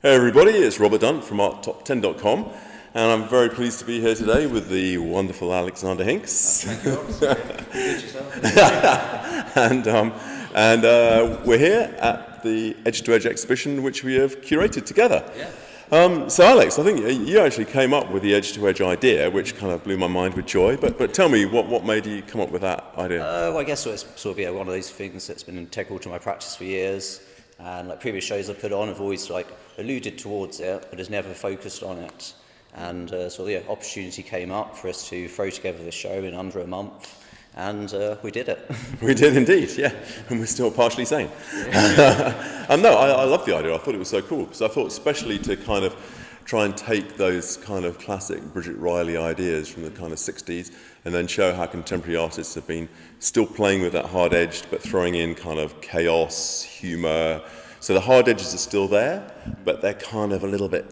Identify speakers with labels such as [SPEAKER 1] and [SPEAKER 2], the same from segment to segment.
[SPEAKER 1] Hey everybody, it's Robert Dunt from ArtTop10.com, and I'm very pleased to be here today with the wonderful Alexander Hinks.
[SPEAKER 2] Thank you, Robert. Good yourself.
[SPEAKER 1] and we're here at the Edge to Edge exhibition, which we have curated together.
[SPEAKER 2] Yeah.
[SPEAKER 1] So Alex, I think you actually came up with the Edge to Edge idea, which kind of blew my mind with joy. But tell me, what made you come up with that idea?
[SPEAKER 2] Well, I guess it's sort of one of those things that's been integral to my practice for years. And like previous shows I've put on, I've always alluded towards it, but has never focused on it. And so the opportunity came up for us to throw together the show in under a month, and we did it.
[SPEAKER 1] We did indeed, yeah, and we're still partially sane. And no, I love the idea. I thought it was so cool, because I thought especially to kind of try and take those kind of classic Bridget Riley ideas from the kind of 60s and then show how contemporary artists have been still playing with that hard-edged but throwing in kind of chaos, humour. So the hard edges are still there, but they're kind of a little bit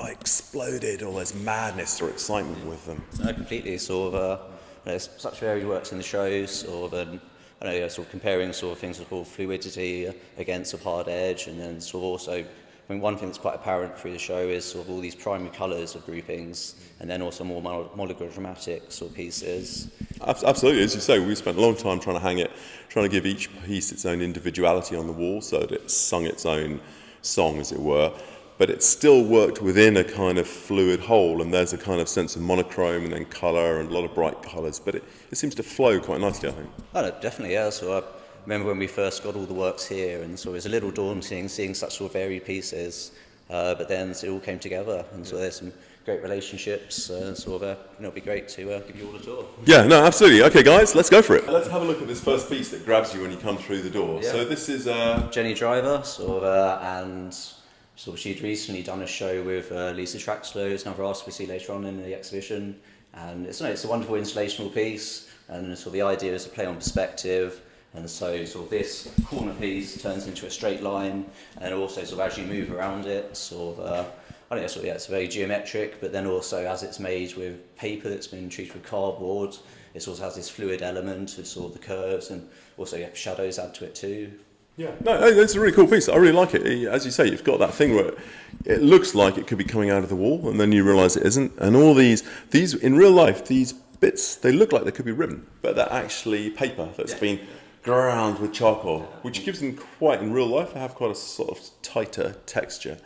[SPEAKER 1] exploded, or there's madness or excitement with them.
[SPEAKER 2] No, completely. There's such varied works in the shows, sort of comparing sort of things called fluidity against a hard edge, and then sort of also, one thing that's quite apparent through the show is sort of all these primary colours of groupings, and then also more monochromatic sort of pieces.
[SPEAKER 1] Absolutely, as you say, we spent a long time trying to give each piece its own individuality on the wall, so that it sung its own song, as it were. But it still worked within a kind of fluid whole, and there's a kind of sense of monochrome and then colour and a lot of bright colours. But it seems to flow quite nicely, I think.
[SPEAKER 2] Oh, no, definitely, yeah. So I remember when we first got all the works here, and so it was a little daunting seeing such sort of varied pieces, but then it all came together, and so there's some great relationships, it'll be great to give you all a tour.
[SPEAKER 1] Yeah, no, absolutely. Okay, guys, let's go for it. Let's have a look at this first piece that grabs you when you come through the door.
[SPEAKER 2] Yeah.
[SPEAKER 1] So this is
[SPEAKER 2] Jenny Driver, and she'd recently done a show with Lisa Traxler, who's another artist we see later on in the exhibition, and it's a wonderful installational piece, and so the idea is to play on perspective. And so sort of this corner piece turns into a straight line, and also sort of as you move around it, it's very geometric, but then also as it's made with paper that's been treated with cardboard, it also has this fluid element of sort of the curves, and also shadows add to it too.
[SPEAKER 1] Yeah, no, it's a really cool piece. I really like it. As you say, you've got that thing where it looks like it could be coming out of the wall, and then you realise it isn't. And all these in real life, these bits, they look like they could be ribbon, but they're actually paper that's been ground with charcoal, which gives them in real life, they have quite a sort of tighter texture.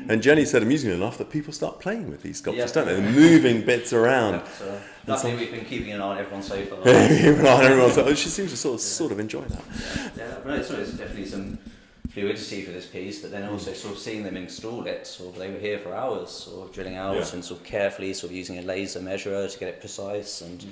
[SPEAKER 1] And Jenny said, amusingly enough, that people start playing with these sculptures, don't they? They're moving bits around.
[SPEAKER 2] Luckily, we've been keeping an eye on everyone so far.
[SPEAKER 1] She seems to sort of enjoy that.
[SPEAKER 2] There's definitely some fluidity for this piece, but then also sort of seeing them install it. They were here for hours, sort of drilling out and sort of carefully sort of using a laser measurer to get it precise. And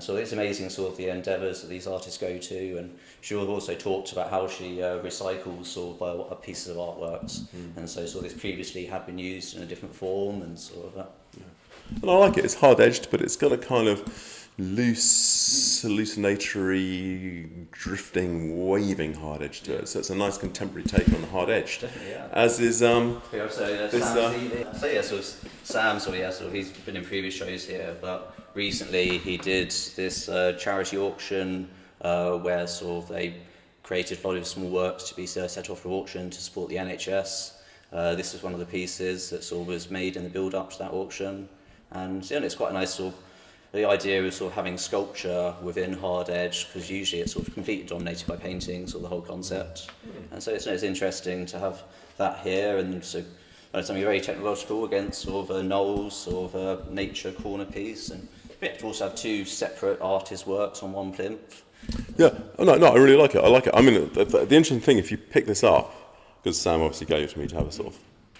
[SPEAKER 2] so it's amazing sort of the endeavours that these artists go to. And she also talked about how she recycles sort of pieces of artworks, and so sort of this previously had been used in a different form and sort of that.
[SPEAKER 1] And I like it. It's hard edged, but it's got a kind of loose, hallucinatory, drifting, waving hard edge to it. So it's a nice contemporary take on the hard edge.
[SPEAKER 2] Definitely, yeah.
[SPEAKER 1] As is
[SPEAKER 2] Sam, he's been in previous shows here, but recently he did this charity auction where sort of they created a lot of small works to be set off for auction to support the NHS. This is one of the pieces that sort of was made in the build-up to that auction, and it's quite a nice sort of. The idea of sort of having sculpture within hard edge, because usually it's sort of completely dominated by paintings or the whole concept. And so it's interesting to have that here, and so something very technological against sort of a Knowles sort of a nature corner piece, and to also have two separate artist works on one plinth.
[SPEAKER 1] Yeah, no, I really like it. I like it. I mean, the interesting thing, if you pick this up, because Sam obviously gave it to me to have a sort of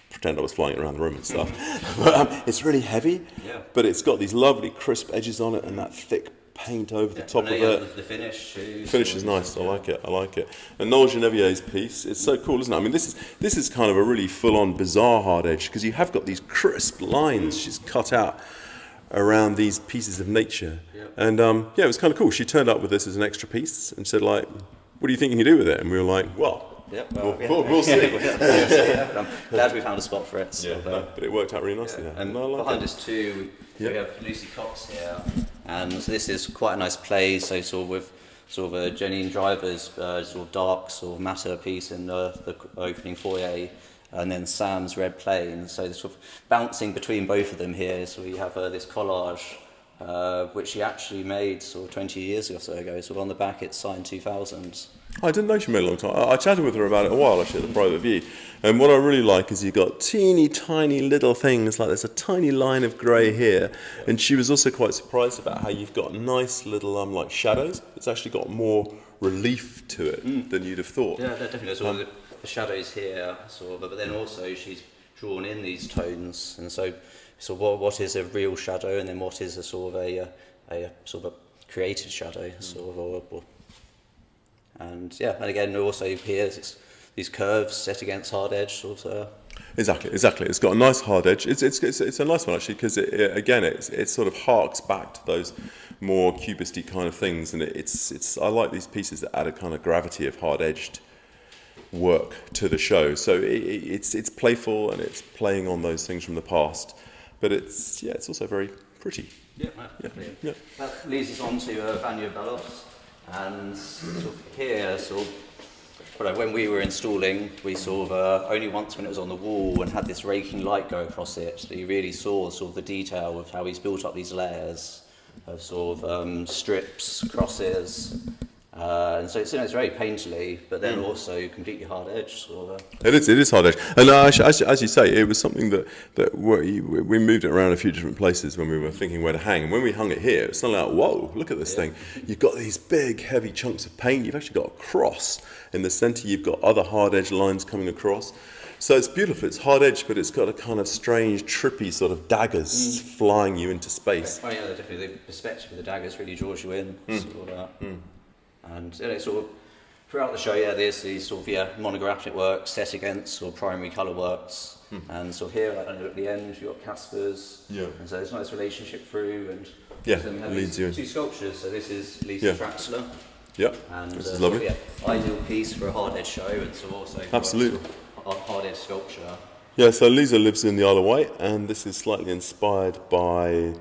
[SPEAKER 1] pretend I was flying it around the room and stuff. But it's really heavy, but it's got these lovely crisp edges on it and that thick paint over the top of it.
[SPEAKER 2] The finish too.
[SPEAKER 1] The finish is nice. I like it. And Noel Genevier's piece, it's so cool, isn't it? I mean, this is kind of a really full-on bizarre hard edge, because you have got these crisp lines she's cut out around these pieces of nature. And it was kind of cool. She turned up with this as an extra piece and said, like, what do you think you can do with it? And we were like, well, we'll see.
[SPEAKER 2] I'm glad we found a spot for it.
[SPEAKER 1] But it worked out really nicely. Yeah.
[SPEAKER 2] And behind us too, we have Lucy Cox here, and this is quite a nice play. So with Jenny Driver's sort of dark sort of matter piece in the opening foyer, and then Sam's red plane. So sort of bouncing between both of them here. So we have this collage, which he actually made sort of 20 years or so ago. So on the back it's signed 2000.
[SPEAKER 1] I didn't know she made a long time. I chatted with her about it a while actually at the private view, and what I really like is you got teeny tiny little things, like there's a tiny line of grey here, and she was also quite surprised about how you've got nice little like shadows. It's actually got more relief to it than you'd have thought.
[SPEAKER 2] Yeah, definitely. Sort of the shadows here, sort of, but then also she's drawn in these tones, and so what is a real shadow, and then what is a sort of a sort of a created shadow, sort of, or and yeah, and again also here it's these curves set against hard edge, sort of.
[SPEAKER 1] Exactly. It's got a nice hard edge. It's a nice one actually, because it sort of harks back to those more cubisty kind of things, and it's I like these pieces that add a kind of gravity of hard edged work to the show. So it's playful and it's playing on those things from the past, but it's also very pretty.
[SPEAKER 2] Yeah. That leads us on to Vanya Bellos, and sort of here, when we were installing, we sort of only once when it was on the wall and had this raking light go across it, that you really saw sort of the detail of how he's built up these layers of sort of strips, crosses, and so it's very painterly, but then also completely hard edged, sort of.
[SPEAKER 1] It is hard edge, and as you say, it was something that we moved it around a few different places when we were thinking where to hang, and when we hung it here, it's suddenly like, whoa, look at this thing. You've got these big, heavy chunks of paint. You've actually got a cross in the centre. You've got other hard edge lines coming across. So it's beautiful. It's hard edge, but it's got a kind of strange, trippy sort of daggers flying you into space.
[SPEAKER 2] Oh yeah, definitely. The perspective of the daggers really draws you in. Sort of, and sort of throughout the show, there's these sort of monographic works set against sort of primary colour works, and sort of here at the end you've got Casper's, and so there's a nice relationship through, and
[SPEAKER 1] it leads you in.
[SPEAKER 2] Two sculptures. So this is Lisa Traxler.
[SPEAKER 1] And
[SPEAKER 2] this
[SPEAKER 1] is lovely.
[SPEAKER 2] Ideal piece for a hard edge show, and so also
[SPEAKER 1] Absolutely.
[SPEAKER 2] Hard edge sculpture.
[SPEAKER 1] Yeah, so Lisa lives in the Isle of Wight, and this is slightly inspired by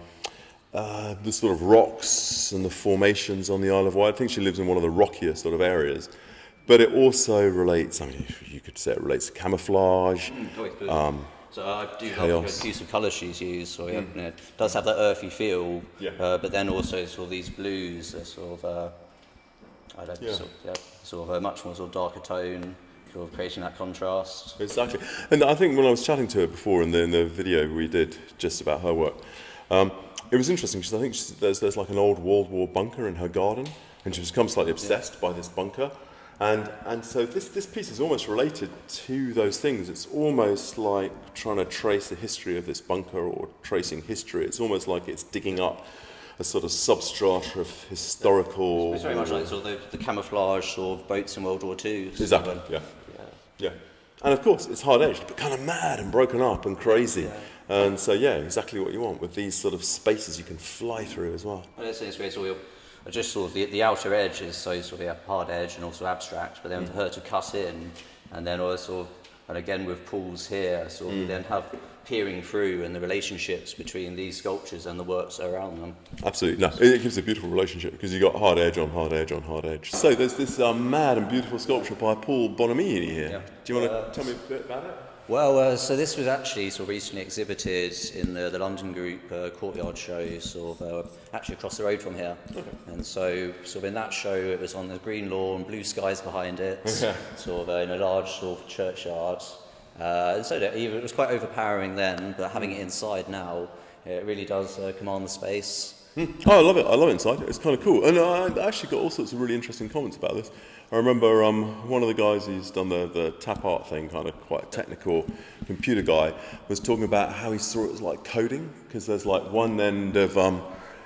[SPEAKER 1] the sort of rocks and the formations on the Isle of Wight. I think she lives in one of the rockier sort of areas, but it also relates, I mean, you could say it relates to camouflage.
[SPEAKER 2] So I do love the use of colours she's used, so it does have that earthy feel, but then also sort of these blues are sort of, sort of a much more sort of darker tone, sort of creating that contrast.
[SPEAKER 1] Exactly. And I think when I was chatting to her before in the video we did just about her work, it was interesting because I think there's like an old World War bunker in her garden, and she's become slightly obsessed by this bunker. And so this piece is almost related to those things. It's almost like trying to trace the history of this bunker, or tracing history. It's almost like it's digging up a sort of substrata of historical...
[SPEAKER 2] It's very much like sort of the camouflage sort of boats in World War II.
[SPEAKER 1] Exactly, yeah. And of course, it's hard-edged, but kind of mad and broken up and crazy. And so, exactly what you want with these sort of spaces you can fly through as well.
[SPEAKER 2] Well, it's great. So just sort of the outer edge is so sort of hard edge and also abstract, but then for her to cut in, and then also, and again with pools here, sort of then have peering through and the relationships between these sculptures and the works around them.
[SPEAKER 1] Absolutely, no, it gives a beautiful relationship because you've got hard edge on hard edge on hard edge. So there's this mad and beautiful sculpture by Paul Bonamini here. Yeah. Do you want to tell me a bit about it?
[SPEAKER 2] Well, so this was actually sort of recently exhibited in the London Group courtyard show, sort of actually across the road from here. Okay. And so sort of in that show, it was on the green lawn, blue skies behind it, sort of in a large sort of churchyard. And so it was quite overpowering then, but having it inside now, it really does command the space.
[SPEAKER 1] Oh, I love it. I love it inside. It's kind of cool. And I actually got all sorts of really interesting comments about this. I remember one of the guys who's done the tap art thing, kind of quite a technical computer guy, was talking about how he saw it as like coding, because there's like one end of,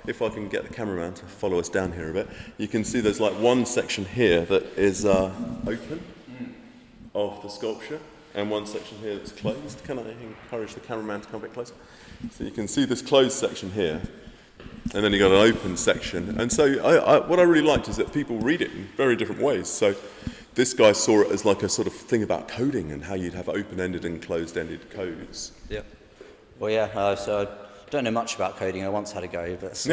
[SPEAKER 1] if I can get the cameraman to follow us down here a bit, you can see there's like one section here that is open of the sculpture, and one section here that's closed. Can I encourage the cameraman to come a bit closer? So you can see this closed section here, and then you got an open section. And so what I really liked is that people read it in very different ways. So this guy saw it as like a sort of thing about coding and how you'd have open-ended and closed-ended codes.
[SPEAKER 2] Yeah. Well, yeah, so I don't know much about coding. I once had a go, but... but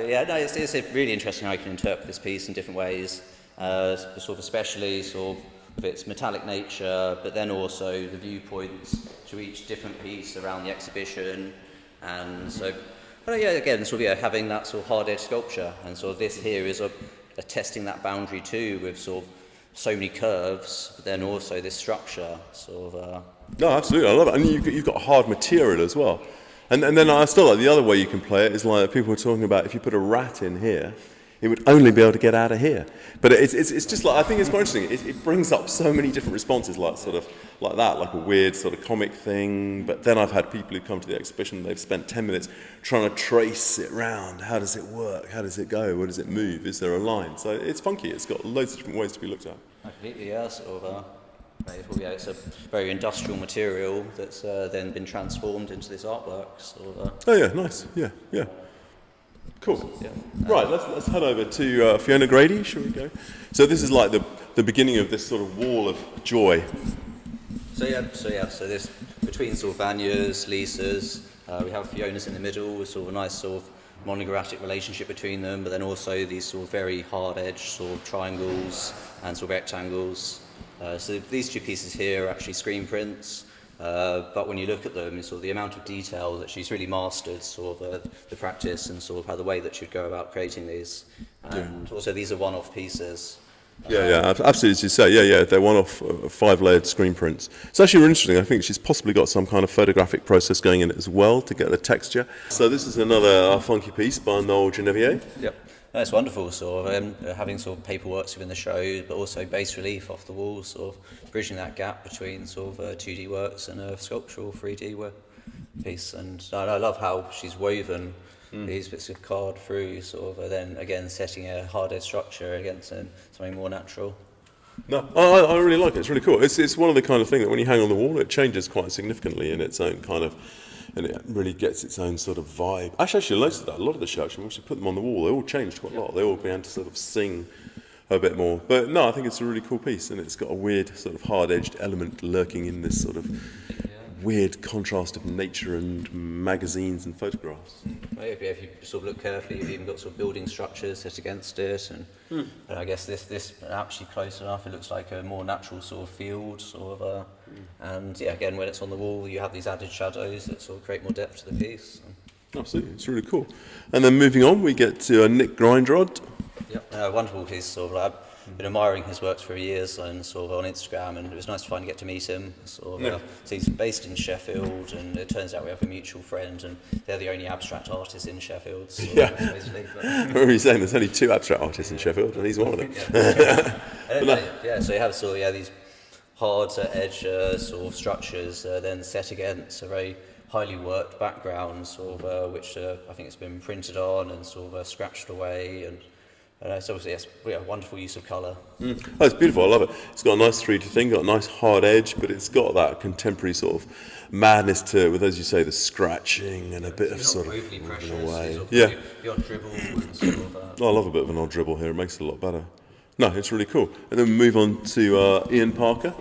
[SPEAKER 2] yeah, no, it's really interesting how you can interpret this piece in different ways, sort of especially sort of of its metallic nature, but then also the viewpoints to each different piece around the exhibition. And so, but yeah, again, sort of having that sort of hard edge sculpture, and sort of this here is a testing that boundary too, with sort of so many curves, but then also this structure, sort of.
[SPEAKER 1] No, absolutely, I love it, and you've got hard material as well. And then I still like the other way you can play it is like people were talking about if you put a rat in here, it would only be able to get out of here. But it's just like, I think it's quite interesting. It brings up so many different responses, like sort of like that, like a weird sort of comic thing. But then I've had people who come to the exhibition, they've spent 10 minutes trying to trace it round. How does it work? How does it go? Where does it move? Is there a line? So it's funky. It's got loads of different ways to be looked at.
[SPEAKER 2] Completely, yeah. Sort of. It's a very industrial material that's then been transformed into this artwork. Sort of.
[SPEAKER 1] Oh yeah, nice. Yeah. Cool. Yeah. Right, let's head over to Fiona Grady, shall we go? So this is like the beginning of this sort of wall of joy.
[SPEAKER 2] So this between sort of Vanya's, Lisa's, we have Fiona's in the middle with sort of a nice sort of monochromatic relationship between them, but then also these sort of very hard-edged sort of triangles and sort of rectangles. So these two pieces here are actually screen prints. But when you look at them, sort of the amount of detail that she's really mastered, sort of the practice and sort of how the way that she'd go about creating these, and also these are one-off pieces.
[SPEAKER 1] Absolutely, as you say, they're one-off 5-layered screen prints. It's actually really interesting. I think she's possibly got some kind of photographic process going in as well to get the texture. So this is another funky piece by Noel Genevieve.
[SPEAKER 2] Yep. That's wonderful, sort of having sort of paperworks within the show, but also bas relief off the walls, sort of bridging that gap between sort of 2D works and a sculptural 3D work piece. And I love how she's woven these bits of card through, sort of then again setting a hard-edge structure against something more natural.
[SPEAKER 1] No, I really like it. It's really cool. It's one of the kind of thing that when you hang on the wall, it changes quite significantly in its own kind of. And it really gets its own sort of vibe. Actually, noticed that a lot of the shows, once you put them on the wall, they all changed quite a lot. They all began to sort of sing a bit more. But no, I think it's a really cool piece, and it's got a weird sort of hard-edged element lurking in this sort of weird contrast of nature and magazines and photographs.
[SPEAKER 2] Maybe if you sort of look carefully, you've even got sort of building structures set against it, and I guess this actually close enough, it looks like a more natural sort of field, sort of. And yeah, again, when it's on the wall, you have these added shadows that sort of create more depth to the piece.
[SPEAKER 1] Absolutely, it's really cool. And then moving on, we get to Nick Grindrod.
[SPEAKER 2] Yep, wonderful piece. Sort of, I've been admiring his works for years and sort of on Instagram, and it was nice to finally get to meet him. Sort of, so he's based in Sheffield, and it turns out we have a mutual friend, and they're the only abstract artists in Sheffield. So basically,
[SPEAKER 1] What were you saying? There's only 2 abstract artists in Sheffield, and he's one of them.
[SPEAKER 2] So you have sort of these hard edge sort of structures then set against a very highly worked background, sort of which I think has been printed on and sort of scratched away, and it's obviously wonderful use of colour.
[SPEAKER 1] Oh, it's beautiful. I love it. It's got a nice 3D thing, got a nice hard edge, but it's got that contemporary sort of madness to it, with, as you say, the scratching and a bit of sort of
[SPEAKER 2] overly precious.
[SPEAKER 1] away.
[SPEAKER 2] The odd dribble and sort of.
[SPEAKER 1] I love a bit of an odd dribble here. It makes it a lot better. No, it's really cool. And then we move on to Ian Parker.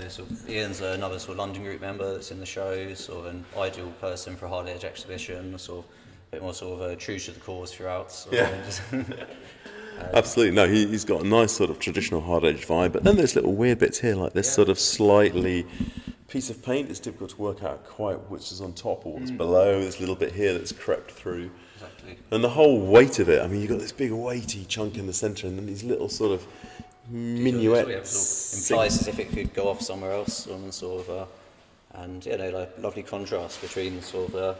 [SPEAKER 2] So Ian's another sort of London group member that's in the show, sort of an ideal person for a hard edge exhibition, sort of a bit more sort of true to the cause throughout.
[SPEAKER 1] Absolutely. No, he's got a nice sort of traditional hard edge vibe, but then there's little weird bits here, like this sort of slightly piece of paint. It's difficult to work out quite which is on top or what's below. This little bit here that's crept through.
[SPEAKER 2] Exactly.
[SPEAKER 1] And the whole weight of it, I mean, you've got this big weighty chunk in the centre, and then these little sort of minuets.
[SPEAKER 2] Sort of implies as if it could go off somewhere else, and sort of, and like lovely contrast between sort of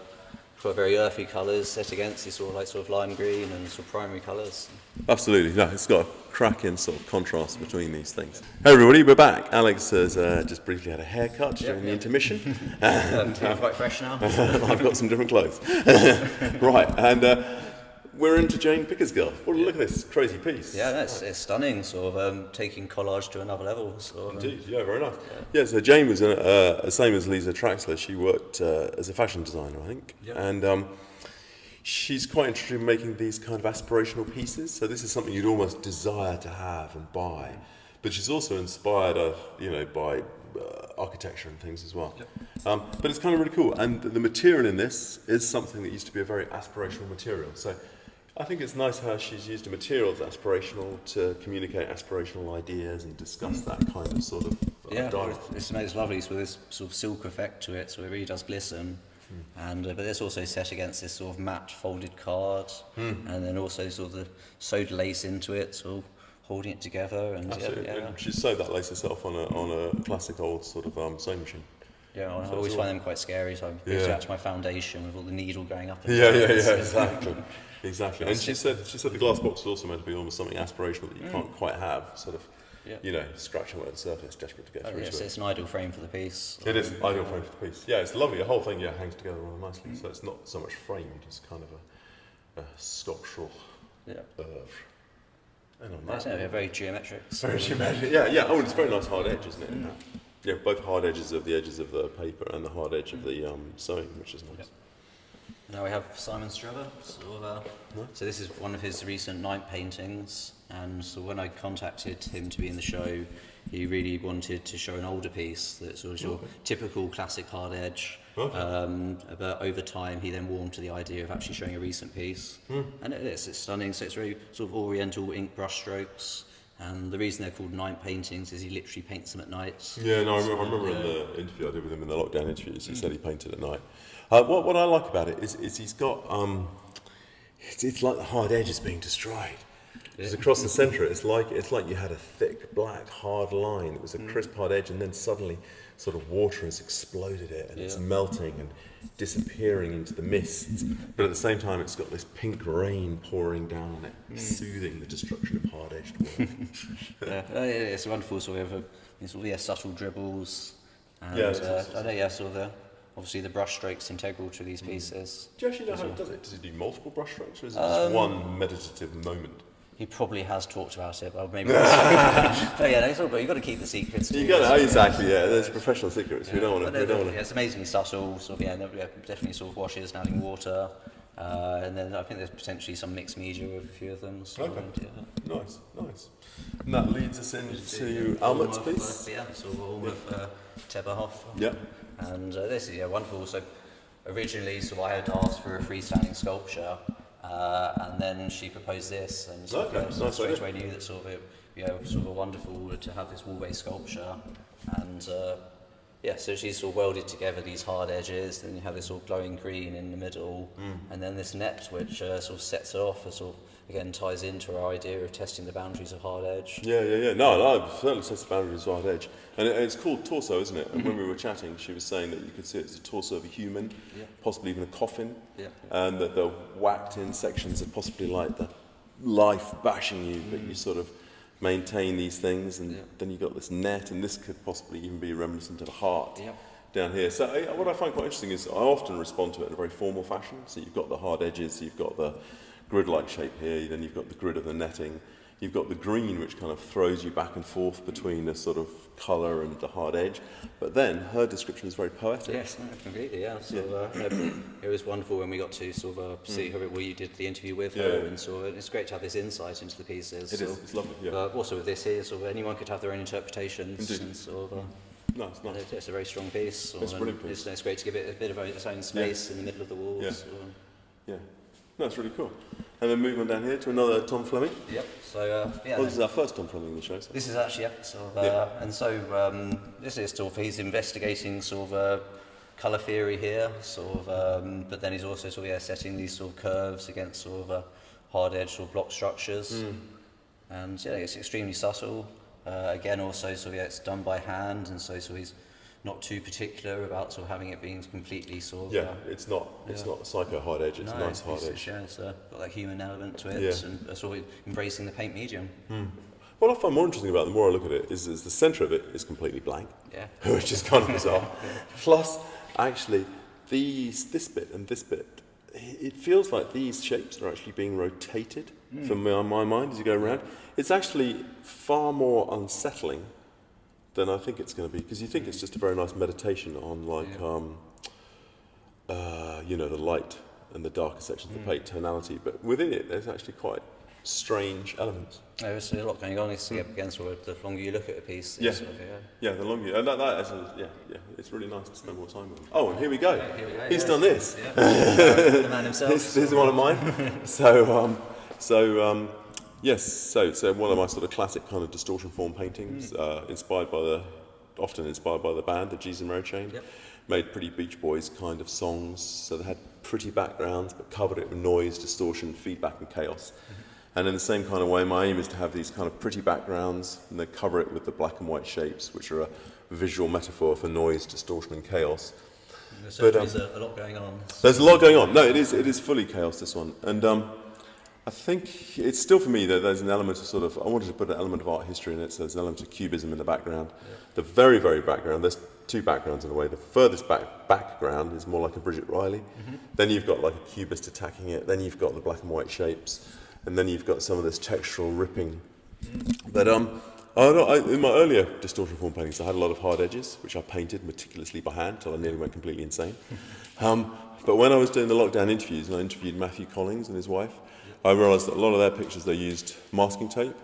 [SPEAKER 2] very earthy colours set against these sort of lime green and sort of primary colours.
[SPEAKER 1] Absolutely, no, it's got a cracking sort of contrast between these things. Hey everybody, we're back. Alex has just briefly had a haircut during the intermission.
[SPEAKER 2] Quite fresh now.
[SPEAKER 1] I've got some different clothes. Right, and we're into Jane Pickersgill. Well, look at this crazy piece.
[SPEAKER 2] Yeah, it's stunning, sort of taking collage to another level.
[SPEAKER 1] Indeed, yeah, very nice. Yeah, so Jane was, same as Lisa Traxler, she worked as a fashion designer, I think. Yep. And she's quite interested in making these kind of aspirational pieces. So this is something you'd almost desire to have and buy. But she's also inspired, by architecture and things as well. Yep. But it's kind of really cool. And the material in this is something that used to be a very aspirational material. So I think it's nice how she's used a material that's aspirational to communicate aspirational ideas and discuss that kind of sort of dialogue.
[SPEAKER 2] It's lovely with this sort of silk effect to it, so it really does glisten. And but it's also set against this sort of matte folded card, and then also sort of the sewed lace into it, sort of holding it together. And
[SPEAKER 1] absolutely. And she sewed that lace herself on a classic old sort of sewing machine.
[SPEAKER 2] Yeah, I always find them quite scary, so I use that to my foundation with all the needle going up. And
[SPEAKER 1] Exactly. Exactly. And she said the glass box was also meant to be almost something aspirational that you can't quite have, sort of, scratching away at the surface, desperate to get through to it.
[SPEAKER 2] It's an ideal frame for the piece.
[SPEAKER 1] It is an ideal frame for the piece. Yeah, it's lovely. The whole thing, hangs together rather nicely. So it's not so much framed, it's kind of a sculptural oeuvre. And on that,
[SPEAKER 2] very geometric.
[SPEAKER 1] Very geometric. Yeah. Oh, and it's a very nice hard edge, isn't it? Yeah, both hard edges of the paper and the hard edge of the sewing, which is nice.
[SPEAKER 2] Yep. Now we have Simon Streber. So this is one of his recent night paintings, and so when I contacted him to be in the show, he really wanted to show an older piece that sort of your typical classic hard edge. But over time, he then warmed to the idea of actually showing a recent piece, and it's stunning. So it's very sort of oriental ink brush strokes. And the reason they're called night paintings is he literally paints them at night.
[SPEAKER 1] Yeah, no, I remember in the interview I did with him in the lockdown interviews, he said he painted at night. What I like about it is he's got, it's like the hard edge is being destroyed. Because across the centre, it's like you had a thick, black, hard line. It was a crisp, hard edge, and then suddenly sort of water has exploded it, and it's melting and disappearing into the mist. But at the same time, it's got this pink rain pouring down on it, soothing the destruction of hard-edged work.
[SPEAKER 2] It's wonderful. So we have subtle dribbles, and obviously the brush strokes integral to these pieces.
[SPEAKER 1] Do you actually know how it does it? Does it do multiple brush strokes, or is it just one meditative moment?
[SPEAKER 2] He probably has talked about it, but maybe. But you've got to keep the secrets.
[SPEAKER 1] You got to, exactly. Yeah, there's professional secrets. We don't want to.
[SPEAKER 2] It's amazingly subtle. Definitely sort of washes and adding water, and then I think there's potentially some mixed media with a few of them. So,
[SPEAKER 1] Nice. And that leads us into Almut's piece.
[SPEAKER 2] So Almut Teberhoff.
[SPEAKER 1] Yeah.
[SPEAKER 2] And this is wonderful. So originally, I had asked for a freestanding sculpture. And then she proposed this, and straight away knew that sort of wonderful to have this wall-based sculpture, and so she's sort of welded together these hard edges. Then you have this sort of glowing green in the middle, and then this net which sort of sets it off, and sort of again ties into our idea of testing the boundaries of hard edge.
[SPEAKER 1] Yeah. No, certainly sets the boundaries of hard edge, and it's called torso, isn't it? And when we were chatting, she was saying that you could see it's a torso of a human, possibly even a coffin, and that the whacked in sections are possibly like the life bashing you, but you sort of maintain these things, and then you've got this net, and this could possibly even be reminiscent of a heart down here. So what I find quite interesting is I often respond to it in a very formal fashion. So you've got the hard edges, you've got the grid-like shape here, then you've got the grid of the netting, you've got the green which kind of throws you back and forth between the sort of colour and the hard edge, but then her description is very poetic.
[SPEAKER 2] Yes, completely, it was wonderful when we got to sort of see her, where you did the interview with her, and it's great to have this insight into the pieces.
[SPEAKER 1] It's lovely,
[SPEAKER 2] also with this here, anyone could have their own interpretations.
[SPEAKER 1] Indeed.
[SPEAKER 2] And
[SPEAKER 1] Nice.
[SPEAKER 2] It's a very strong piece.
[SPEAKER 1] It's a brilliant piece.
[SPEAKER 2] It's great to give it a bit of its own space in the middle of the walls.
[SPEAKER 1] No, it's really cool. And then move on down here to another Tom Fleming.
[SPEAKER 2] Yep. So
[SPEAKER 1] this is our first Tom Fleming in the show. So.
[SPEAKER 2] This is actually this is sort of he's investigating sort of colour theory here, but then he's also setting these sort of curves against sort of hard edge or block structures, and it's extremely subtle. Again, also it's done by hand, and so he's not too particular about sort of having it being completely sort of...
[SPEAKER 1] it's not a psycho hard edge, it's a nice hard edge.
[SPEAKER 2] It's got that human element to it, and sort of embracing the paint medium.
[SPEAKER 1] What I find more interesting about it, the more I look at it, is the centre of it is completely blank, which is kind of bizarre. Plus, actually, this bit and this bit, it feels like these shapes are actually being rotated from my mind as you go around. It's actually far more unsettling than I think it's going to be, because you think it's just a very nice meditation on the light and the darker sections of the paint tonality, but within it there's actually quite strange elements.
[SPEAKER 2] There's a lot going on. Again, sort of the longer you look at a piece,
[SPEAKER 1] Yeah.
[SPEAKER 2] sort of,
[SPEAKER 1] Yeah, the longer, and that is, it's really nice to spend more time with him. Oh, and here we go.
[SPEAKER 2] Here we go,
[SPEAKER 1] He's done this.
[SPEAKER 2] Yeah. The man himself.
[SPEAKER 1] This is one of mine. Yes, so one of my sort of classic kind of distortion form paintings, often inspired by the band, the G's and Mary Chain.
[SPEAKER 2] Yep.
[SPEAKER 1] Made pretty Beach Boys kind of songs, so they had pretty backgrounds, but covered it with noise, distortion, feedback, and chaos. And in the same kind of way, my aim is to have these kind of pretty backgrounds, and then cover it with the black and white shapes, which are a visual metaphor for noise, distortion, and chaos.
[SPEAKER 2] There's a lot going on.
[SPEAKER 1] There's a lot going on. No, it is fully chaos, this one. And I think it's still, for me, that there's an element of sort of, I wanted to put an element of art history in it, so there's an element of cubism in the background. Yeah. The very, very background, there's two backgrounds in a way. The furthest background is more like a Bridget Riley. Then you've got like a cubist attacking it. Then you've got the black and white shapes. And then you've got some of this textural ripping. But in my earlier distortion form paintings, I had a lot of hard edges, which I painted meticulously by hand till I nearly went completely insane. But when I was doing the lockdown interviews, and I interviewed Matthew Collings and his wife, I realised that a lot of their pictures, they used masking tape.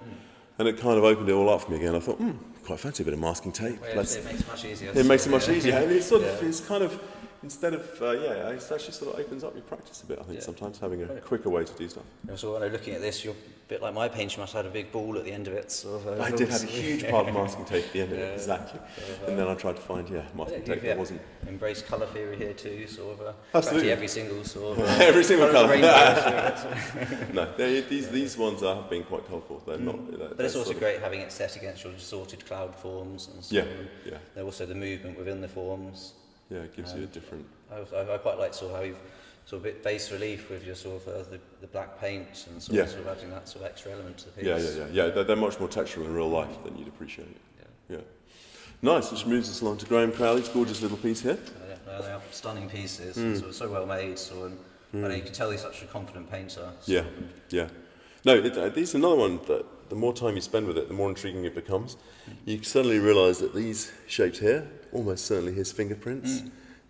[SPEAKER 1] And it kind of opened it all up for me again. I thought, quite fancy a bit of masking tape.
[SPEAKER 2] Well, it makes it much easier.
[SPEAKER 1] It makes it much easier. And it's sort of, it's kind of, instead of, it actually sort of opens up your practice a bit, I think, sometimes, having a quicker way to do stuff.
[SPEAKER 2] So when I'm looking at this, you're a bit like my paint, you must have had a big ball at the end of it. Sort of,
[SPEAKER 1] I did have a huge pile of masking tape at the end of it, exactly. And then I tried to find, masking tape that wasn't...
[SPEAKER 2] Embraced colour theory here too, sort of.
[SPEAKER 1] Absolutely.
[SPEAKER 2] Every single sort of...
[SPEAKER 1] every single colour.
[SPEAKER 2] Rainbow,
[SPEAKER 1] no, these ones have been quite colourful. They're not...
[SPEAKER 2] But it's also great having it set against your distorted cloud forms and so on. They're also the movement within the forms. Yeah,
[SPEAKER 1] it gives you a different...
[SPEAKER 2] I quite like sort of how you've sort of a bit base relief with your sort of the black paint and sort of adding that sort of extra element to the piece.
[SPEAKER 1] Yeah. They're much more textural in real life than you'd appreciate. Yeah. Nice, which moves us along to Graham Crowley's gorgeous little piece here.
[SPEAKER 2] They are stunning pieces, so well made. So, you can tell he's such a confident painter.
[SPEAKER 1] So. Yeah. No, this is another one that the more time you spend with it, the more intriguing it becomes. You suddenly realise that these shapes here, almost certainly his fingerprints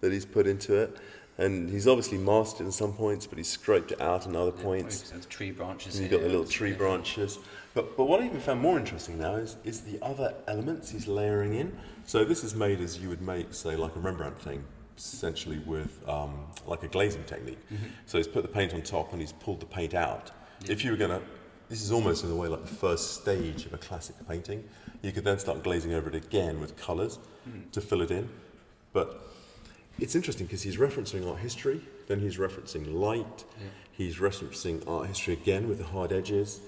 [SPEAKER 1] that he's put into it. And he's obviously masked it in some points, but he's scraped it out in other points.
[SPEAKER 2] The tree branches.
[SPEAKER 1] And you've got the little tree branches. But what I even found more interesting now is the other elements he's layering in. So this is made as you would make, say, like a Rembrandt thing, essentially with like a glazing technique. So he's put the paint on top and he's pulled the paint out. If you were going to, this is almost in a way like the first stage of a classic painting. You could then start glazing over it again with colours to fill it in. But it's interesting because he's referencing art history, then he's referencing light, he's referencing art history again with the hard edges,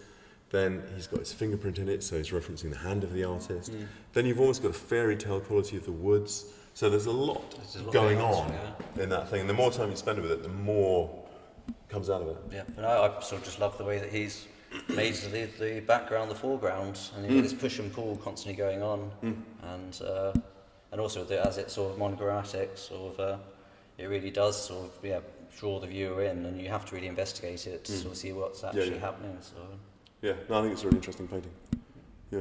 [SPEAKER 1] then he's got his fingerprint in it, so he's referencing the hand of the artist. Then you've almost got a fairy tale quality of the woods. So there's a lot going on in that thing. And the more time you spend with it, the more comes out of it. Yeah,
[SPEAKER 2] but I sort of just love the way that he's made the background the foreground, and you've got this push and pull constantly going on, and also as it's sort of monochromatic, sort of it really does sort of draw the viewer in, and you have to really investigate it to sort of see what's actually happening. So
[SPEAKER 1] I think it's a really interesting painting. Yeah.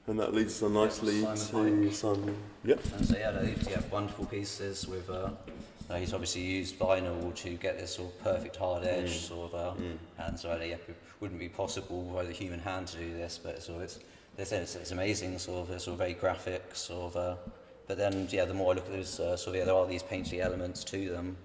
[SPEAKER 1] And that leads us on nicely to Simon. Yep.
[SPEAKER 2] And so these wonderful pieces with. He's obviously used vinyl to get this sort of perfect hard edge, sort of, and so it wouldn't be possible by the human hand to do this. But it's amazing, sort of very graphic, sort of. But then, the more I look at those, there are these painty elements to them.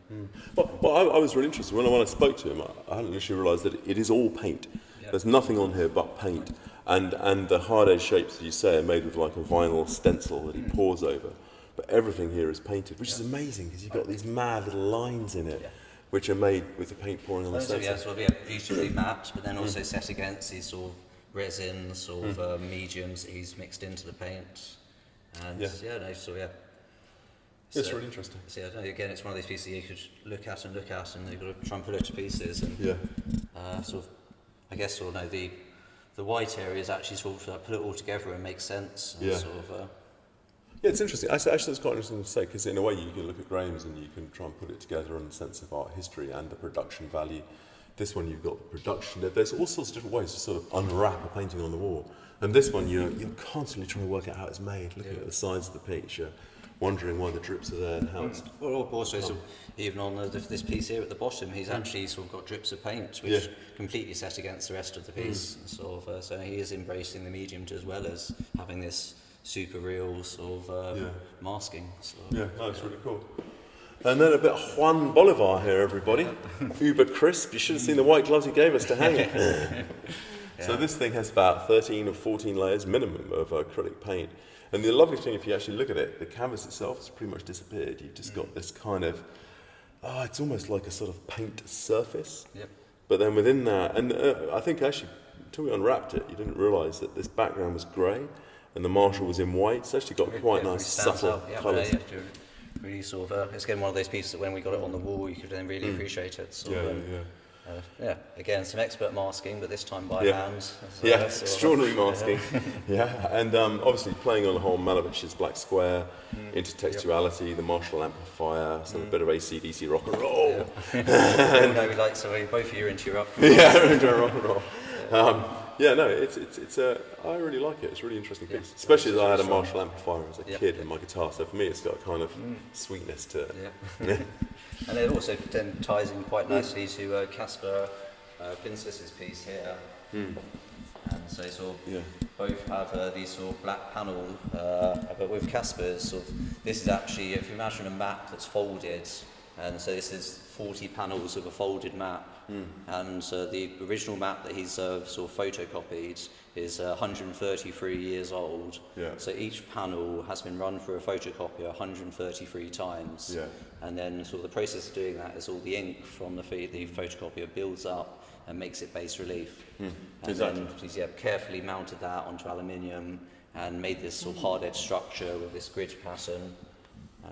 [SPEAKER 1] Well, I was really interested when I spoke to him. I hadn't initially realised that it is all paint. There's nothing on here but paint. And the hard edge shapes, as you say, are made with like a vinyl stencil that he pours over. But everything here is painted, which is amazing because you've got these mad little lines in it, which are made with the paint pouring on the stencil.
[SPEAKER 2] Beautifully matte, but then also set against these sort of resins, sort of mediums that he's mixed into the paint. And it's
[SPEAKER 1] really interesting.
[SPEAKER 2] So again, it's one of these pieces you could look at, and you've got to try and put it to pieces. And the white areas actually sort of put it all together and make sense. And
[SPEAKER 1] it's interesting. Actually, that's quite interesting to say, because in a way you can look at Graham's and you can try and put it together in the sense of art history and the production value. This one you've got the production. There's all sorts of different ways to sort of unwrap a painting on the wall. And this one you're constantly trying to work out how it's made, looking at the sides of the picture, wondering why the drips are there and how it's...
[SPEAKER 2] Well, also, sort of, even on this piece here at the bottom, he's actually sort of got drips of paint, which completely set against the rest of the piece. Sort of, so he is embracing the medium as well as having this super real sort of masking. So,
[SPEAKER 1] It's really cool. And then a bit of Juan Bolivar here, everybody. Uber crisp. You should have seen the white gloves he gave us to hang it. So this thing has about 13 or 14 layers minimum of acrylic paint. And the lovely thing, if you actually look at it, the canvas itself has pretty much disappeared. You've just got this kind of, it's almost like a sort of paint surface.
[SPEAKER 2] Yep.
[SPEAKER 1] But then within that, and I think actually, until we unwrapped it, you didn't realise that this background was grey and the Marshall was in white. It's actually got quite nice, subtle colours.
[SPEAKER 2] Really sort of, it's again one of those pieces that when we got it on the wall, you could then really appreciate it. So, again, some expert masking, but this time by hand. So
[SPEAKER 1] extraordinary masking. And obviously playing on the whole Malevich's black square, intertextuality, the Marshall amplifier, some a bit of AC/DC rock and roll.
[SPEAKER 2] We like, so both of you are into rock and roll.
[SPEAKER 1] Into rock and roll. I really like it. It's a really interesting piece, especially as I had a Marshall amplifier as a kid in my guitar. So for me, it's got a kind of sweetness to it.
[SPEAKER 2] And it also then ties in quite nicely to Caspar Pincus's piece here. And so sort of both have these sort of black panel, but with Caspar's sort of, this is actually, if you imagine a map that's folded, and so this is 40 panels of a folded map, and the original map that he's sort of photocopied is 133 years old. So each panel has been run through a photocopier 133 times. And then sort of the process of doing that is all the ink from the photocopier builds up and makes it bas relief. And then he's carefully mounted that onto aluminium and made this sort of hard edge structure with this grid pattern.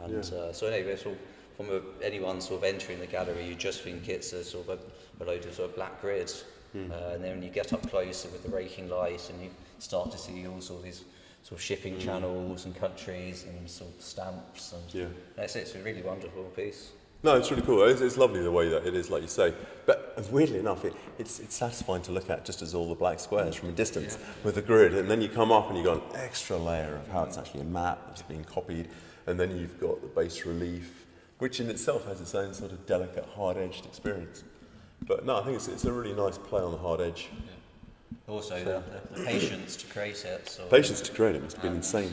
[SPEAKER 2] And so anyway, sort of, from anyone sort of entering the gallery, you just think it's a sort of a load of sort of black grid. And then when you get up closer with the raking light and you start to see all sort of these sort of shipping channels and countries and sort of stamps. And it's a really wonderful piece.
[SPEAKER 1] No, it's really cool. It's lovely the way that it is, like you say. But weirdly enough, it's satisfying to look at just as all the black squares from a distance with the grid. And then you come up and you've got an extra layer of how it's actually a map that's being copied. And then you've got the bas relief, which in itself has its own sort of delicate, hard-edged experience. But no, I think it's a really nice play on the hard edge.
[SPEAKER 2] Also, the patience to create it. So
[SPEAKER 1] patience to create it must have been insane.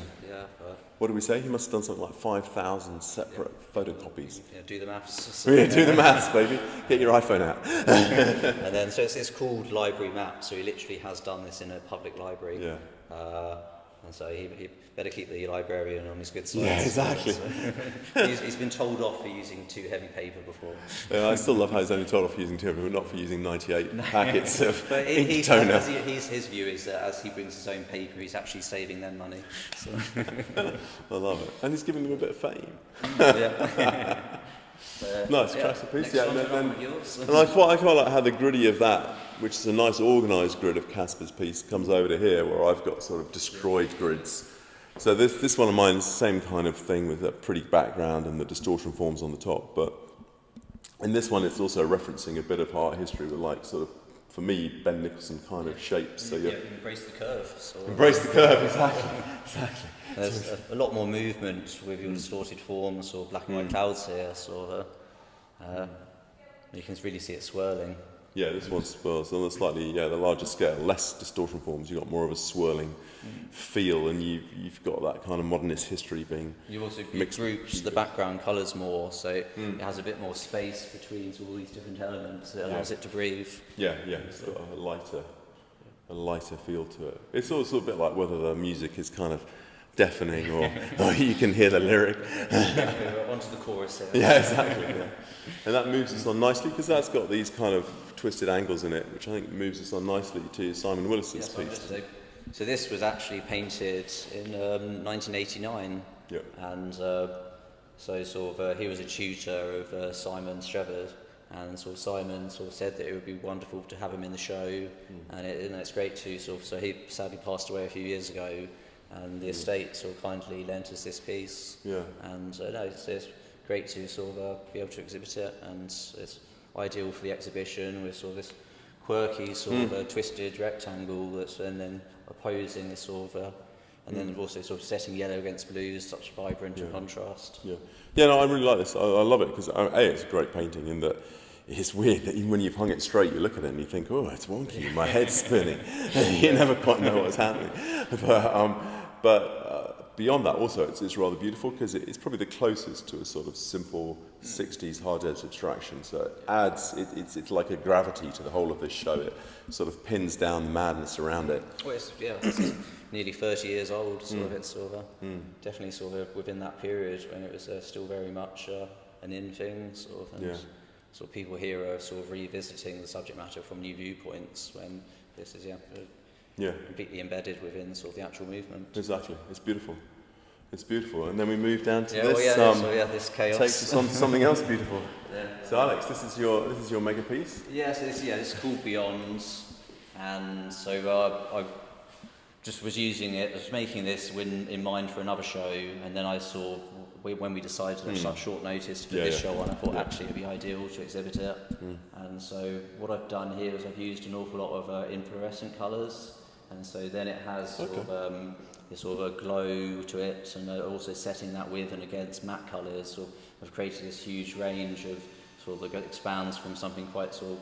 [SPEAKER 1] What did we say? He must have done something like 5,000 separate photocopies.
[SPEAKER 2] Do the maths.
[SPEAKER 1] Do the maths, baby. Get your iPhone out.
[SPEAKER 2] And then, so it's called library map. So he literally has done this in a public library. And so he better keep the librarian on his good side.
[SPEAKER 1] Yeah, exactly.
[SPEAKER 2] So he's been told off for using too heavy paper before.
[SPEAKER 1] I still love how he's only told off for using too heavy, but not for using 98 packets of ink toner.
[SPEAKER 2] His view is that as he brings his own paper, he's actually saving them money. So.
[SPEAKER 1] I love it. And he's giving them a bit of fame. Nice, classic piece. And I quite like how the gritty of that, which is a nice organised grid of Caspar's piece, comes over to here where I've got sort of destroyed grids. So this one of mine is the same kind of thing with a pretty background and the distortion forms on the top. But in this one, it's also referencing a bit of art history with like sort of, for me, Ben Nicholson kind of shapes. So
[SPEAKER 2] embrace the curve. So
[SPEAKER 1] embrace the curve, exactly.
[SPEAKER 2] There's a lot more movement with your distorted forms or black and white clouds here, so you can really see it swirling.
[SPEAKER 1] Yeah, this one swirls on a slightly, the larger scale, less distortion forms. You've got more of a swirling feel, and you've got that kind of modernist history being
[SPEAKER 2] you also groups the background colours more, so it has a bit more space between all these different elements. It allows it to breathe.
[SPEAKER 1] It's got a lighter feel to it. It's also a bit like whether the music is kind of deafening or you can hear the lyric.
[SPEAKER 2] Onto the chorus here.
[SPEAKER 1] Yeah, exactly. And that moves us on nicely because that's got these kind of twisted angles in it, which I think moves us on nicely to Simon Willison's piece.
[SPEAKER 2] So this was actually painted in 1989, and he was a tutor of Simon Streber, and Simon said that it would be wonderful to have him in the show, and it's great to so he sadly passed away a few years ago, and the estate kindly lent us this piece, and it's great to be able to exhibit it, and it's ideal for the exhibition with this quirky twisted rectangle that's and then opposing this and then also sort of setting yellow against blue is such vibrant contrast.
[SPEAKER 1] Yeah, no, I really like this. I love it because it's a great painting in that it's weird that even when you've hung it straight, you look at it and you think, oh, it's wonky, my head's spinning. You never quite know what's happening. But beyond that, also, it's rather beautiful because it's probably the closest to a sort of simple 60s hard-edge abstraction. So it adds, it's like a gravity to the whole of this show. It sort of pins down the madness around it.
[SPEAKER 2] Well, it's nearly 30 years old, sort of. It's sort of definitely sort of within that period when it was still very much an in thing, sort of. And sort of people here are sort of revisiting the subject matter from new viewpoints when this is completely embedded within sort of the actual movement.
[SPEAKER 1] Exactly, it's beautiful. It's beautiful, and then we move down to
[SPEAKER 2] this. This chaos
[SPEAKER 1] takes us on to something else beautiful. So Alex, this is your mega piece.
[SPEAKER 2] So this is called Beyond, and so I just was using it, I was making this in mind for another show, and then I saw when we decided at such short notice for this show on, I thought actually it'd be ideal to exhibit it. And so what I've done here is I've used an awful lot of inflorescent colours, and so then it has sort of a glow to it, and also setting that with and against matte colours. So I've created this huge range of sort of that expands from something quite sort of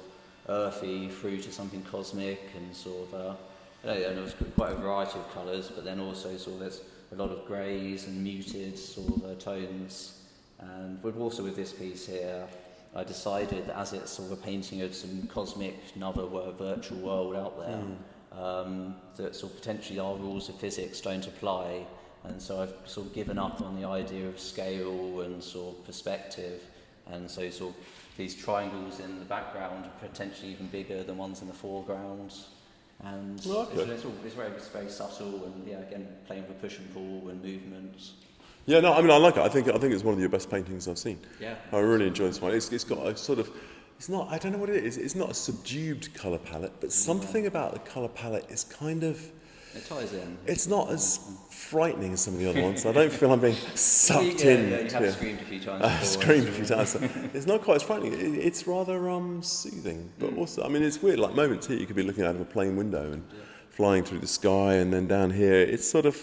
[SPEAKER 2] earthy through to something cosmic, and sort of and it was quite a variety of colours, but then also sort of there's a lot of greys and muted sort of tones. And also with this piece here, I decided that as it's sort of a painting of some cosmic, another virtual world out there, that sort of potentially our rules of physics don't apply, and so I've sort of given up on the idea of scale and sort of perspective, and so sort of these triangles in the background are potentially even bigger than ones in the foreground, and it's very subtle, and again playing with push and pull and movements.
[SPEAKER 1] Yeah, no, I mean I like it. I think it's one of your best paintings I've seen.
[SPEAKER 2] Yeah,
[SPEAKER 1] I really enjoy this one. It's got a sort of, it's not, I don't know what it is. It's not a subdued colour palette, but something about the colour palette is kind of,
[SPEAKER 2] it ties in.
[SPEAKER 1] It's not as frightening as some of the other ones. I don't feel I'm being sucked in.
[SPEAKER 2] Yeah, you have screamed a few times.
[SPEAKER 1] I've screamed a few times. It's not quite as frightening. It's rather soothing, but also, I mean, it's weird. Like moments here, you could be looking out of a plane window and flying through the sky, and then down here, it's sort of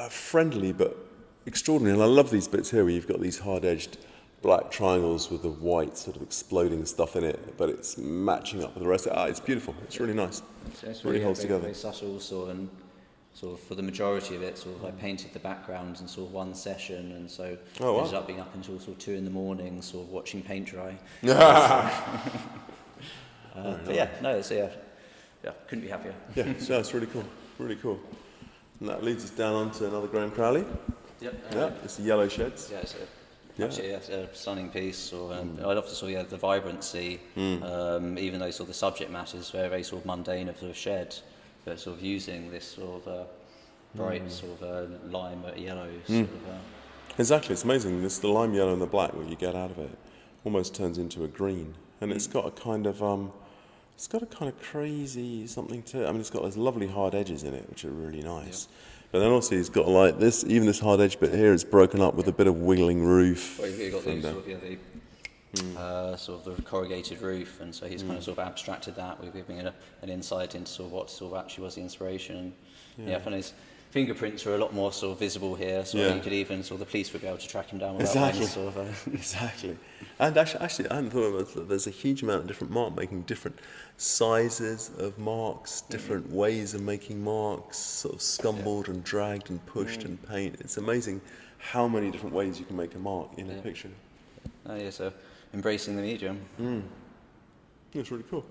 [SPEAKER 1] friendly but extraordinary. And I love these bits here where you've got these hard-edged black triangles with the white sort of exploding stuff in it, but it's matching up with the rest of it. It's beautiful. It's really nice.
[SPEAKER 2] So it's
[SPEAKER 1] really holds together.
[SPEAKER 2] Very subtle, and sort of for the majority of it, sort of I painted the background in sort of one session, and so ended up being up until sort of 2 a.m, sort of watching paint dry. Couldn't be happier.
[SPEAKER 1] Yeah, so it's really cool, really cool. And that leads us down onto another Graham Crowley.
[SPEAKER 2] Yep.
[SPEAKER 1] It's the Yellow Sheds.
[SPEAKER 2] Actually, it's a stunning piece. I love to sort of the vibrancy, even though sort of the subject matter is very, very sort of mundane of the shed, but sort of using this sort of bright sort of lime yellow.
[SPEAKER 1] Exactly, it's amazing. This the lime yellow and the black what you get out of it almost turns into a green, and it's got a kind of crazy something to it. I mean, it's got those lovely hard edges in it, which are really nice. Yeah. But then also he's got like this, even this hard edge bit here is broken up with a bit of wiggling roof.
[SPEAKER 2] Well, you've got these sort of the corrugated roof, and so he's kind of sort of abstracted that with giving it an insight into sort of what sort of actually was the inspiration. And his fingerprints are a lot more sort of visible here, so you could even sort of the police would be able to track him down without any sort of
[SPEAKER 1] Exactly. And actually, I hadn't thought of it. There's a huge amount of different mark making, different sizes of marks, different ways of making marks, sort of scumbled and dragged and pushed and paint. It's amazing how many different ways you can make a mark in a picture.
[SPEAKER 2] So embracing the medium.
[SPEAKER 1] It's really cool.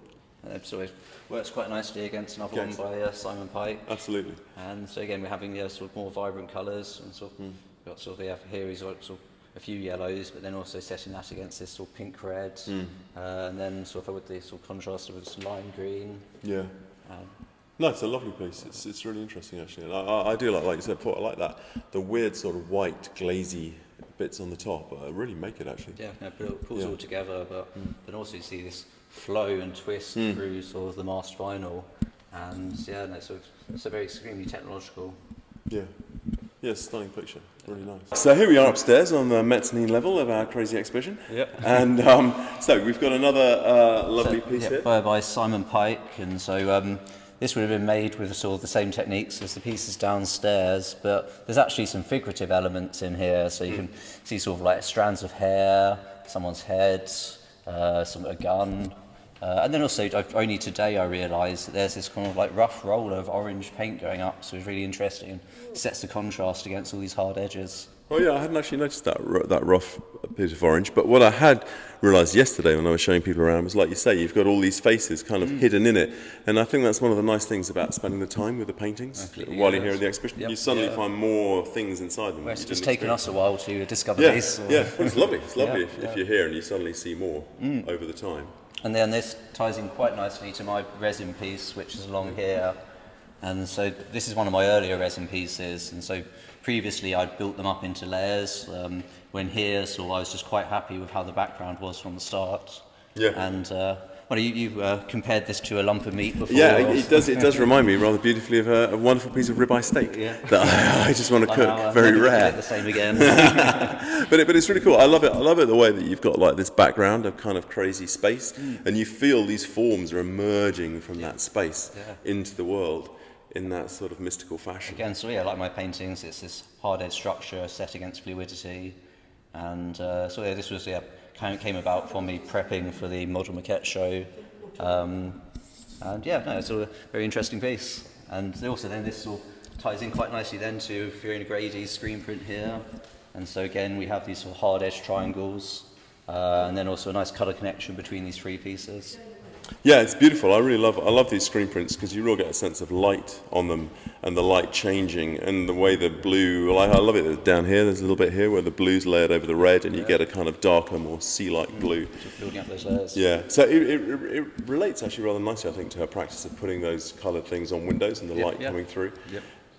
[SPEAKER 2] So it works quite nicely against another one by Simon Pike.
[SPEAKER 1] Absolutely.
[SPEAKER 2] And so again, we're having sort of more vibrant colours, and sort of got sort of here he's got sort of a few yellows, but then also setting that against this sort of pink red, and then sort of with the sort of contrast with some lime green.
[SPEAKER 1] Yeah. No, it's a lovely piece. It's really interesting actually, and I do like you said before. I like that the weird sort of white glazy bits on the top. Really make it actually.
[SPEAKER 2] Yeah, no, but it pulls all together, but also you see this flow and twist through sort of the masked vinyl, and so it's a very extremely technological.
[SPEAKER 1] Yeah, stunning picture, really nice. So here we are upstairs on the mezzanine level of our crazy exhibition. And so we've got another lovely piece here
[SPEAKER 2] by Simon Pike, and so this would have been made with sort of the same techniques as the pieces downstairs, but there's actually some figurative elements in here, so you can see sort of like strands of hair, someone's head, a gun, and then also only today I realised that there's this kind of like rough roll of orange paint going up, so it's really interesting and sets the contrast against all these hard edges.
[SPEAKER 1] Oh yeah, I hadn't actually noticed that rough bit of orange, but what I had realised yesterday when I was showing people around was, like you say, you've got all these faces kind of hidden in it, and I think that's one of the nice things about spending the time with the paintings.
[SPEAKER 2] Absolutely,
[SPEAKER 1] while you're here at the exhibition.
[SPEAKER 2] Yep.
[SPEAKER 1] You suddenly find more things inside them.
[SPEAKER 2] Well, it's
[SPEAKER 1] that you
[SPEAKER 2] just
[SPEAKER 1] didn't
[SPEAKER 2] taken us a while to discover
[SPEAKER 1] Yeah,
[SPEAKER 2] these.
[SPEAKER 1] yeah, well, it's lovely. It's lovely
[SPEAKER 2] Yeah,
[SPEAKER 1] if you're here and you suddenly see more over the time.
[SPEAKER 2] And then this ties in quite nicely to my resin piece, which is along here. And so this is one of my earlier resin pieces, and so previously I'd built them up into layers. When here, so I was just quite happy with how the background was from the start.
[SPEAKER 1] Yeah.
[SPEAKER 2] And well, you compared this to a lump of meat before.
[SPEAKER 1] Yeah, it does remind me rather beautifully of a wonderful piece of ribeye steak that I just want to cook, very rare.
[SPEAKER 2] The same again.
[SPEAKER 1] but it's really cool. I love it the way that you've got like this background of kind of crazy space, and you feel these forms are emerging from that space into the world in that sort of mystical fashion.
[SPEAKER 2] Again, so yeah, like my paintings, it's this hard edge structure set against fluidity, and so yeah, this was kind of came about from me prepping for the model maquette show, and yeah, no, it's a very interesting piece. And also then this sort of ties in quite nicely then to Fiona Grady's screen print here, and so again we have these sort of hard edge triangles, and then also a nice colour connection between these three pieces.
[SPEAKER 1] Yeah, it's beautiful. I love these screen prints because you really get a sense of light on them and the light changing and the way the blue. I love it that down here. There's a little bit here where the blue's layered over the red, and you get a kind of darker, more sea-like blue.
[SPEAKER 2] Just building up those layers.
[SPEAKER 1] Yeah, so it relates actually rather nicely, I think, to her practice of putting those coloured things on windows and the light coming through,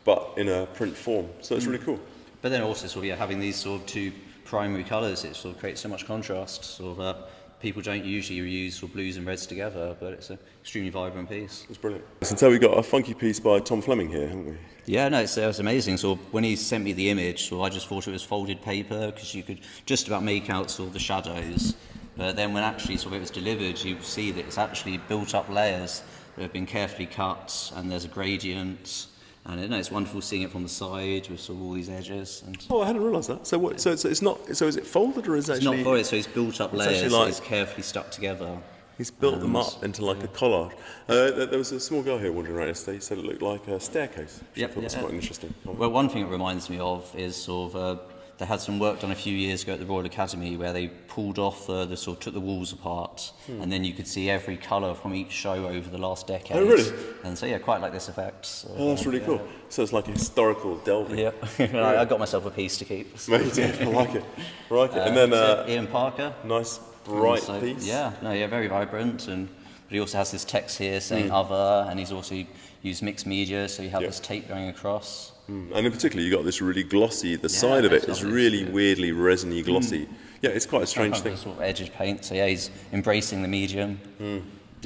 [SPEAKER 1] but in a print form. So it's really cool.
[SPEAKER 2] But then also sort of having these sort of two primary colours, it sort of creates so much contrast. Sort of. People don't usually use sort of blues and reds together, but it's an extremely vibrant piece.
[SPEAKER 1] It's brilliant. And so we got a funky piece by Tom Fleming here, haven't we?
[SPEAKER 2] Yeah, no, it's amazing. So when he sent me the image, so I just thought it was folded paper because you could just about make out sort of the shadows. But then when actually sort of it was delivered, you see that it's actually built up layers that have been carefully cut, and there's a gradient. And it's wonderful seeing it from the side with sort of all these edges. And
[SPEAKER 1] I hadn't realised that. So what? So it's not. So is it folded or is it actually?
[SPEAKER 2] It's not folded. So he's built up layers.
[SPEAKER 1] Like,
[SPEAKER 2] it's carefully stuck together.
[SPEAKER 1] He's built them up into like a collage. There was a small girl here wandering around yesterday. Said it looked like a staircase. I thought that's quite interesting.
[SPEAKER 2] Well, one thing it reminds me of is sort of they had some work done a few years ago at the Royal Academy where they pulled off took the walls apart, and then you could see every colour from each show over the last decade.
[SPEAKER 1] Oh, really?
[SPEAKER 2] And so quite like this effect. So,
[SPEAKER 1] that's really cool. So it's like a historical delving.
[SPEAKER 2] Yeah, I got myself a piece to keep. So.
[SPEAKER 1] I like it. And then
[SPEAKER 2] Ian Parker.
[SPEAKER 1] Nice bright piece.
[SPEAKER 2] Very vibrant, but he also has this text here saying other, and he's also used mixed media, so you have this tape going across.
[SPEAKER 1] And in particular, you got this really glossy. The side of it is really weirdly resiny glossy. Yeah, it's quite a strange thing.
[SPEAKER 2] Sort of edged paint. So he's embracing the medium.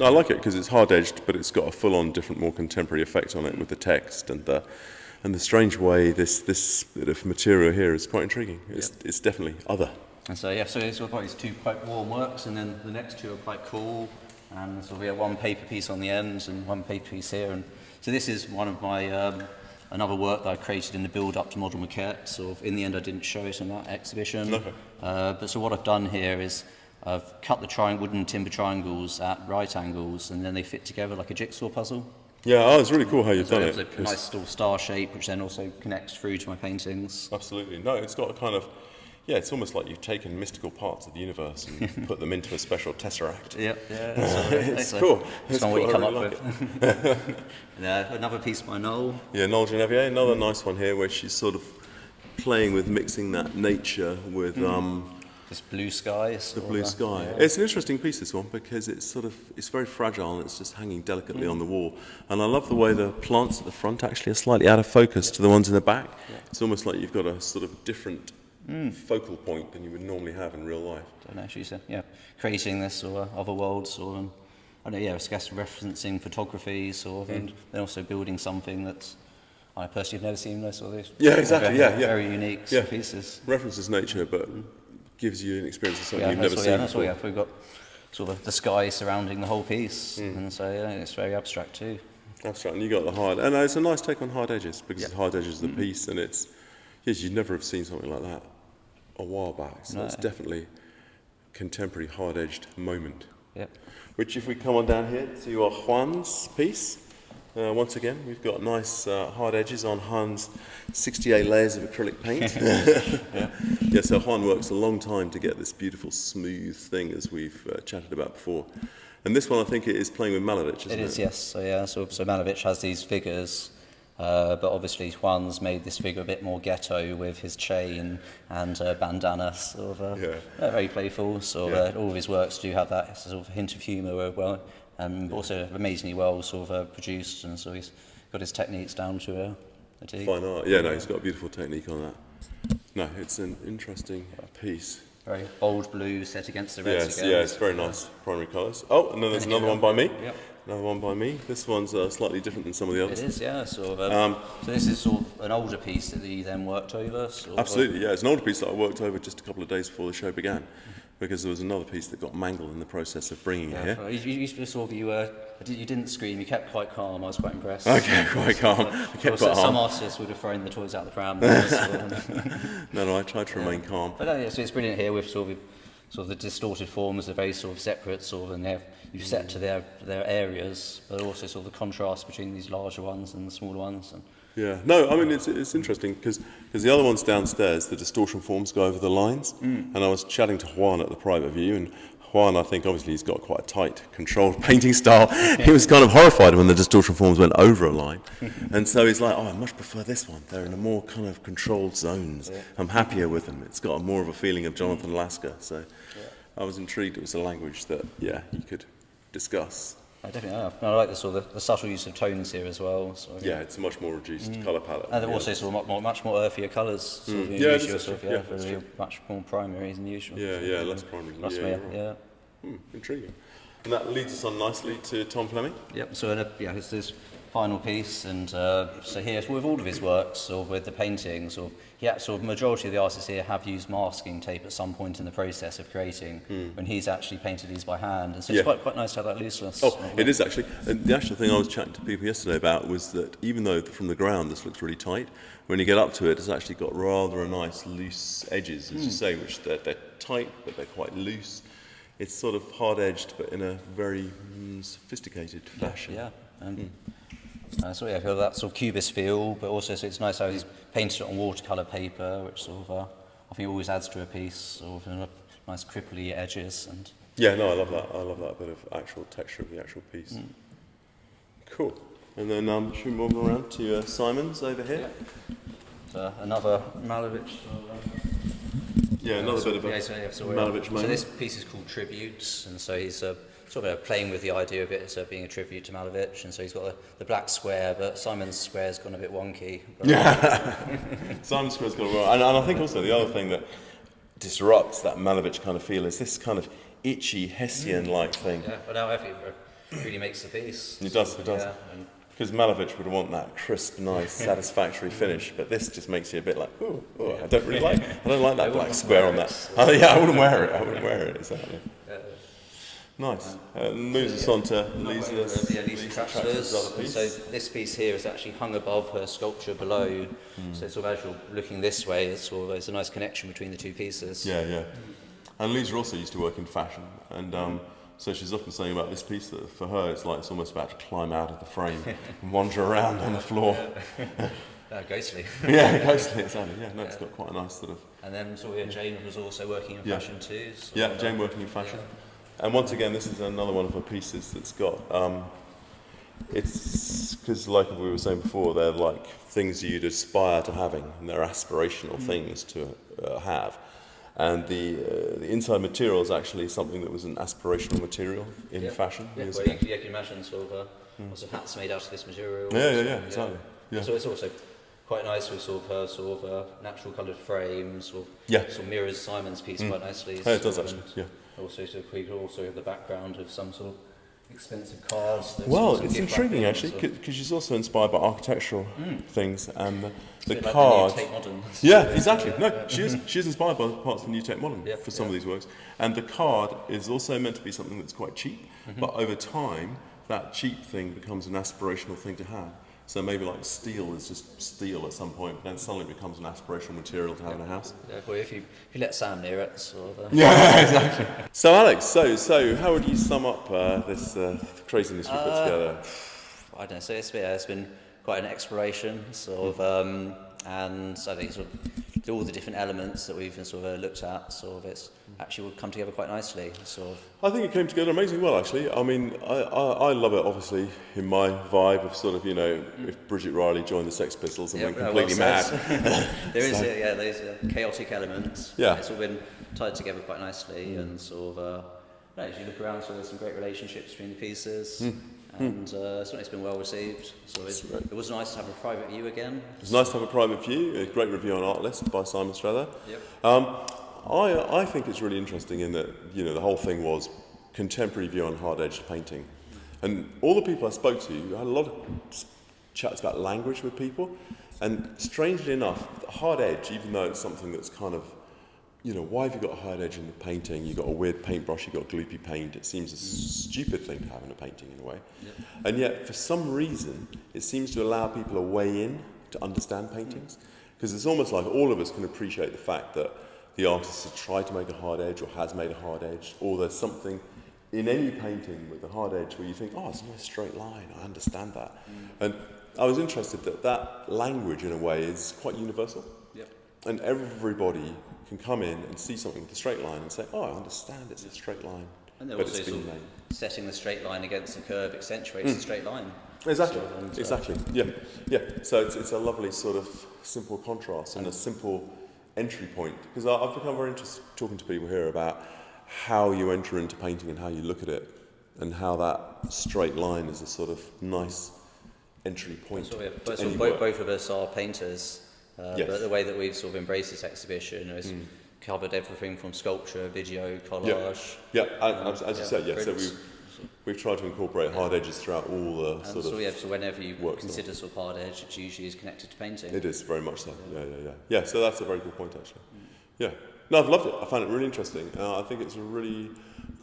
[SPEAKER 1] I like it because it's hard edged, but it's got a full-on different, more contemporary effect on it with the text and the strange way this bit of material here is quite intriguing. It's definitely other.
[SPEAKER 2] And so so it's got these two quite warm works, and then the next two are quite cool. And so we have one paper piece on the end and one paper piece here. And so this is one of my another work that I created in the build-up to Model Maquette. So in the end, I didn't show it in that exhibition.
[SPEAKER 1] Okay.
[SPEAKER 2] But so what I've done here is I've cut the wooden timber triangles at right angles, and then they fit together like a jigsaw puzzle.
[SPEAKER 1] Yeah, it's really cool how you've done it.
[SPEAKER 2] It's a nice little star shape, which then also connects through to my paintings.
[SPEAKER 1] Absolutely. No, it's got a kind of... Yeah, it's almost like you've taken mystical parts of the universe and put them into a special tesseract. It's cool.
[SPEAKER 2] It's not what you come up with. Another piece by Noel.
[SPEAKER 1] Yeah, Noel Genevieve, another nice one here where she's sort of playing with mixing that nature with
[SPEAKER 2] this blue sky.
[SPEAKER 1] The blue sky. Yeah. It's an interesting piece, this one, because it's very fragile and it's just hanging delicately on the wall. And I love the way the plants at the front actually are slightly out of focus to the ones in the back. Yeah. It's almost like you've got a sort of different focal point than you would normally have in real life.
[SPEAKER 2] Don't actually say, creating this sort of other world sort of, I guess referencing photography sort of, and then also building something that I personally have never seen those sort of these.
[SPEAKER 1] Yeah, exactly.
[SPEAKER 2] Very unique pieces.
[SPEAKER 1] References nature, but gives you an experience of something you've never seen.
[SPEAKER 2] That's what we've got sort of the sky surrounding the whole piece, and so it's very abstract too.
[SPEAKER 1] Abstract, and you got the hard, and it's a nice take on hard edges because it's hard edges of the piece, and it's you'd never have seen something like that a while back. So it's definitely a contemporary hard-edged moment.
[SPEAKER 2] Yep.
[SPEAKER 1] Which, if we come on down here to our Juan's piece, once again we've got nice hard edges on Juan's 68 layers of acrylic paint. Yeah. So Juan works a long time to get this beautiful smooth thing, as we've chatted about before. And this one, I think, it is playing with Malovich, isn't it?
[SPEAKER 2] It is, yes. So Malovich has these figures, but obviously Juan's made this figure a bit more ghetto with his chain and bandana, very playful. All of his works do have that sort of hint of humour, also amazingly well produced, and so he's got his techniques down to a T.
[SPEAKER 1] Fine art. Yeah, no, he's got a beautiful technique on that. No, it's an interesting piece.
[SPEAKER 2] Very bold blue set against the reds again.
[SPEAKER 1] Yeah, it's very nice primary colours. Oh, and then there's another one by me. Yep. Another one by me. This one's slightly different than some of the others.
[SPEAKER 2] It is, yeah. So this is sort of an older piece that he then worked over.
[SPEAKER 1] Absolutely, yeah. It's an older piece that I worked over just a couple of days before the show began, because there was another piece that got mangled in the process of bringing it here.
[SPEAKER 2] You didn't scream. You kept quite calm. I was quite impressed.
[SPEAKER 1] Okay, quite calm. I kept quite calm.
[SPEAKER 2] Some artists would have thrown the toys out the pram.
[SPEAKER 1] No, I tried to remain calm.
[SPEAKER 2] But so it's brilliant here with sort of the distorted forms are very sort of separate, and you've set to their areas, but also sort of the contrast between these larger ones and the smaller ones.
[SPEAKER 1] Yeah, no, I mean, it's interesting because the other ones downstairs, the distortion forms go over the lines, and I was chatting to Juan at the private view, and Juan, I think, obviously he's got quite a tight, controlled painting style. He was kind of horrified when the distortion forms went over a line, and so he's like, I much prefer this one. They're in a more kind of controlled zones. I'm happier with them. It's got more of a feeling of Jonathan Lasker, so I was intrigued. It was a language that, you could discuss.
[SPEAKER 2] I definitely are. I like the subtle use of tones here as well.
[SPEAKER 1] It's a much more reduced colour palette.
[SPEAKER 2] And they're also much more earthier colours. Usual, much more primary than usual.
[SPEAKER 1] Yeah, less primary. Intriguing. And that leads us on nicely to Tom Fleming.
[SPEAKER 2] Yep. So it's this final piece, and so here with all of his works, or with the paintings, majority of the artists here have used masking tape at some point in the process of creating, when he's actually painted these by hand, and so it's quite nice to have that looseness.
[SPEAKER 1] It is actually. And the actual thing I was chatting to people yesterday about was that even though from the ground this looks really tight, when you get up to it, it's actually got rather a nice loose edges, as you say, which they're tight but they're quite loose. It's sort of hard-edged, but in a very sophisticated fashion.
[SPEAKER 2] I feel that sort of cubist feel, but also it's nice how he's painted it on watercolour paper, which I think always adds to a piece, nice cripply edges. And
[SPEAKER 1] I love that. I love that bit of actual texture of the actual piece. Cool. And then should we move around to Simon's over here?
[SPEAKER 2] So another Malovich.
[SPEAKER 1] Another bit of a Malovich moment.
[SPEAKER 2] So this piece is called Tributes, and so he's playing with the idea of it as being a tribute to Malovich, and so he's got the black square, but Simon's square's gone a bit wonky.
[SPEAKER 1] Simon's square's gone wrong. And I think also the other thing that disrupts that Malovich kind of feel is this kind of itchy Hessian-like thing.
[SPEAKER 2] Yeah, but now I think it really makes the piece.
[SPEAKER 1] It does. Because Malovich would want that crisp, nice, satisfactory finish, but this just makes you a bit like, I don't like that black square on that. I wouldn't wear it. Exactly. Nice. Moves us on to Lisa's
[SPEAKER 2] Traxler's. So this piece here is actually hung above her sculpture below. So as you're looking this way, there's a nice connection between the two pieces.
[SPEAKER 1] Yeah. And Lisa also used to work in fashion, and so she's often saying about this piece that for her it's almost about to climb out of the frame and wander around on the floor.
[SPEAKER 2] Ghostly.
[SPEAKER 1] Ghostly, exactly. It's got quite a nice sort of...
[SPEAKER 2] And then Jane was also working in fashion too.
[SPEAKER 1] Jane working in fashion. And once again, this is another one of her pieces that's got... it's because, like we were saying before, they're like things you'd aspire to having, and they're aspirational things to have. And the inside material is actually something that was an aspirational material in fashion.
[SPEAKER 2] You can imagine lots of hats made out of this material.
[SPEAKER 1] Exactly. Yeah.
[SPEAKER 2] So it's also quite nice with her natural coloured frame, mirrors Simon's piece quite nicely.
[SPEAKER 1] It does actually.
[SPEAKER 2] Also have the background of some sort of expensive cards.
[SPEAKER 1] It's intriguing actually, because she's also inspired by architectural things, and the card.
[SPEAKER 2] Like the New Tate Modern.
[SPEAKER 1] Exactly. No, she is inspired by parts of the New Tate Modern for some of these works, and the card is also meant to be something that's quite cheap, but over time that cheap thing becomes an aspirational thing to have. So maybe like steel is just steel at some point, but then suddenly it becomes an aspirational material to have in a house.
[SPEAKER 2] Yeah, well, if you let Sam near it, sort of.
[SPEAKER 1] Yeah, exactly. So Alex, so how would you sum up this craziness we put together?
[SPEAKER 2] I don't know. So it's been quite an exploration, sort of, and I think sort of all the different elements that we've sort of looked at, sort of, it's actually will come together quite nicely, sort of.
[SPEAKER 1] I think it came together amazingly well, actually. I mean, I love it, obviously, in my vibe of sort of, you know, if Bridget Riley joined the Sex Pistols and went completely mad.
[SPEAKER 2] There's chaotic elements.
[SPEAKER 1] Yeah.
[SPEAKER 2] It's all been tied together quite nicely, and sort of, as you look around, so there's some great relationships between the pieces. And certainly it's been well received. So it was nice to have a private view again.
[SPEAKER 1] It was nice to have a private view. A great review on Artlist by Simon Strather.
[SPEAKER 2] Yep.
[SPEAKER 1] I think it's really interesting in that, you know, the whole thing was contemporary view on hard-edged painting. And all the people I spoke to, I had a lot of chats about language with people. And strangely enough, hard edge, even though it's something that's kind of, you know, why have you got a hard edge in the painting? You've got a weird paintbrush, you've got gloopy paint. It seems a stupid thing to have in a painting in a way. Yep. And yet, for some reason, it seems to allow people a way in to understand paintings. Because it's almost like all of us can appreciate the fact that the artist has tried to make a hard edge or has made a hard edge, or there's something in any painting with a hard edge where you think, oh, it's not a straight line, I understand that. And I was interested that language, in a way, is quite universal.
[SPEAKER 2] Yep.
[SPEAKER 1] And everybody can come in and see something with a straight line and say, oh, I understand it's a straight line.
[SPEAKER 2] And they're
[SPEAKER 1] but
[SPEAKER 2] also
[SPEAKER 1] it's been
[SPEAKER 2] sort
[SPEAKER 1] made.
[SPEAKER 2] of setting the straight line against the curve accentuates the straight line.
[SPEAKER 1] Exactly,
[SPEAKER 2] So, and,
[SPEAKER 1] exactly, yeah. So it's a lovely sort of simple contrast and a simple entry point. Because I've become very interested talking to people here about how you enter into painting and how you look at it, and how that straight line is a sort of nice entry point.
[SPEAKER 2] Both of us are painters.
[SPEAKER 1] Yes.
[SPEAKER 2] But the way that we've sort of embraced this exhibition is covered everything from sculpture, video, collage.
[SPEAKER 1] Yeah, as you said, yeah. So we've tried to incorporate hard edges throughout all the sort of.
[SPEAKER 2] So whenever you consider sort of hard edge, it usually is connected to painting.
[SPEAKER 1] It is very much so. Yeah. So that's a very good point, actually. Yeah. No, I've loved it. I found it really interesting. I think it's a really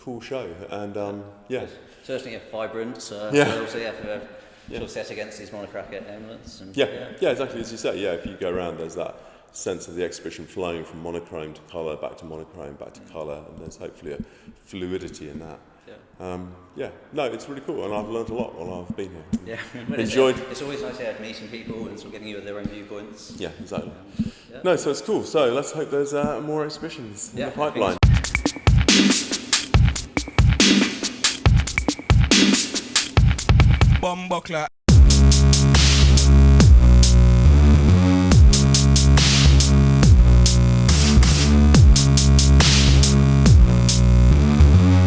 [SPEAKER 1] cool show, and yeah.
[SPEAKER 2] Certainly vibrant. Sort of set against these monochromatic elements. And,
[SPEAKER 1] yeah, exactly as you say. Yeah, if you go around, there's that sense of the exhibition flowing from monochrome to colour, back to monochrome, back to colour, and there's hopefully a fluidity in that. No, it's really cool, and I've learned a lot while I've been here.
[SPEAKER 2] Yeah,
[SPEAKER 1] enjoyed.
[SPEAKER 2] It's always nice meeting people and sort of getting you their own viewpoints.
[SPEAKER 1] Yeah, exactly. No, so it's cool. So let's hope there's more exhibitions in the pipeline.
[SPEAKER 3] Bomba clap.